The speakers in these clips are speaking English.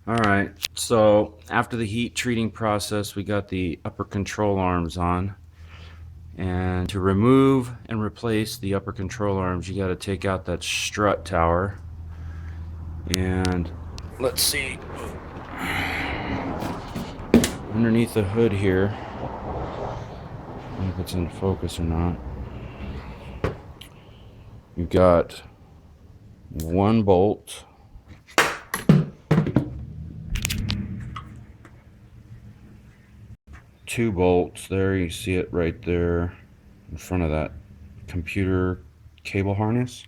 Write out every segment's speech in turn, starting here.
Alright, so after the heat treating process, we got the upper control arms on. And to remove and replace the upper control arms, you got to take out that strut tower. And let's see, underneath the hood here, I don't know if it's in focus or not, you've got one bolt, two bolts there, you see it right there in front of that computer cable harness,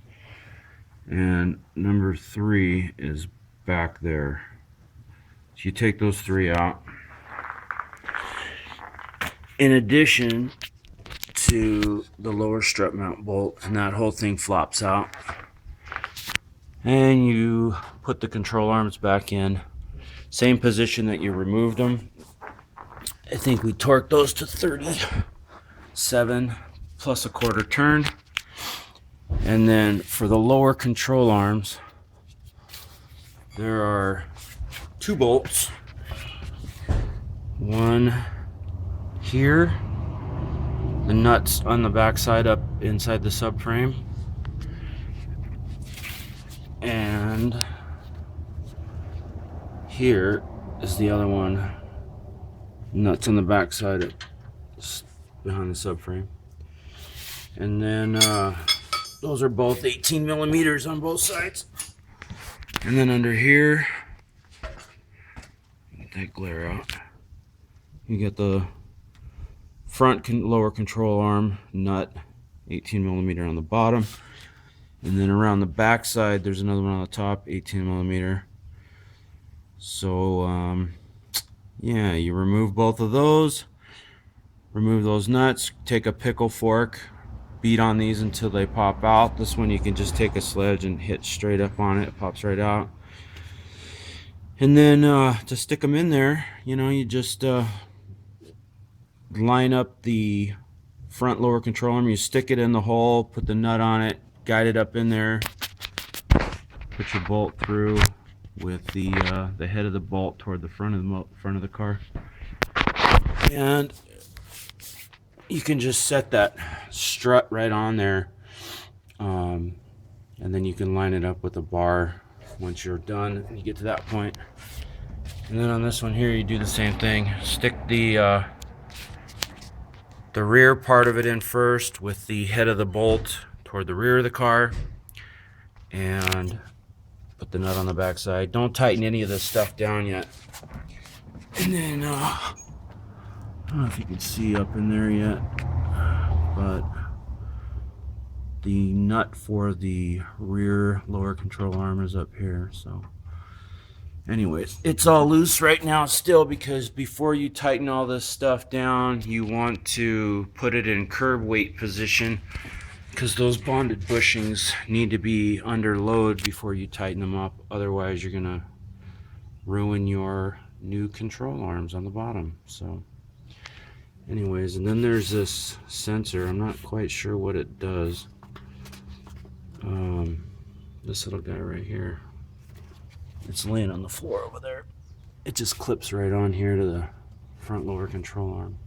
and number 3 is back there. So you take those 3 out. In addition to the lower strut mount bolt, and that whole thing flops out, and you put the control arms back in same position that you removed them. I think we torqued those to 37 plus a quarter turn. And then for the lower control arms, there are 2 bolts, one here, the nuts on the back side up inside the subframe, and here is the other one, nuts on the back side behind the subframe. And then those are both 18 millimeters on both sides. And then under here, get that glare out, you get the front lower control arm nut, 18 millimeter on the bottom. And then around the back side, there's another one on the top, 18 millimeter. So yeah, you remove both of those, remove those nuts, take a pickle fork, beat on these until they pop out. This one you can just take a sledge and hit straight up on it, it pops right out. And then to stick them in there, you just line up the front lower control arm, you stick it in the hole, put the nut on it, guide it up in there, put your bolt through with the head of the bolt toward the front of the car, and you can just set that strut right on there, and then you can line it up with a bar once you're done and you get to that point. And then on this one here, you do the same thing. Stick the rear part of it in first with the head of the bolt toward the rear of the car, and put the nut on the back side. Don't tighten any of this stuff down yet. And then I don't know if you can see up in there yet, but the nut for the rear lower control arm is up here. So anyways, it's all loose right now still, because before you tighten all this stuff down, you want to put it in curb weight position, because those bonded bushings need to be under load before you tighten them up. Otherwise you're gonna ruin your new control arms on the bottom. So anyways, and then there's this sensor. I'm not quite sure what it does. This little guy right here, it's laying on the floor over there. It just clips right on here to the front lower control arm.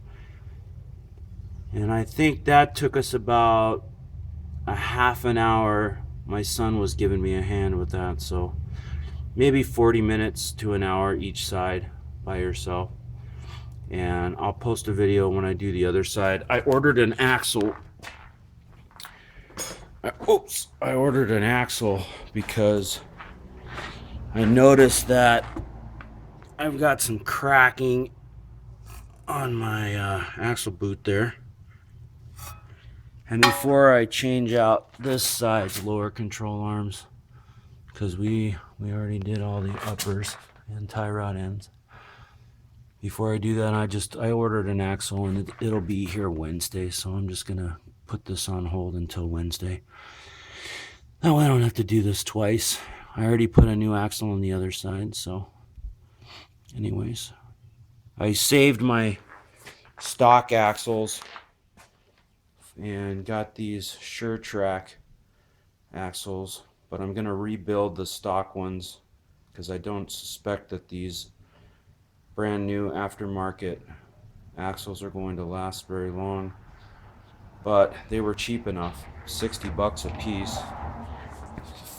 And I think that took us about a half an hour. My son was giving me a hand with that, so maybe 40 minutes to an hour each side by yourself. And I'll post a video when I do the other side. I ordered an axle. I ordered an axle because I noticed that I've got some cracking on my axle boot there. And before I change out this side's lower control arms, because we already did all the uppers and tie rod ends, before I do that, I ordered an axle, and it'll be here Wednesday, so I'm just gonna put this on hold until Wednesday. That way I don't have to do this twice. I already put a new axle on the other side. So anyways, I saved my stock axles and got these SureTrack axles, but I'm gonna rebuild the stock ones because I don't suspect that these brand new aftermarket axles are going to last very long. But they were cheap enough, 60 bucks a piece.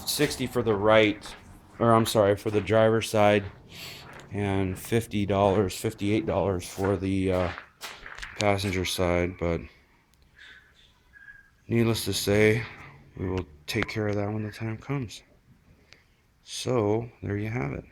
60 for the right, or I'm sorry, for the driver's side, and $50, $58 for the passenger side. But needless to say, we will take care of that when the time comes. So there you have it.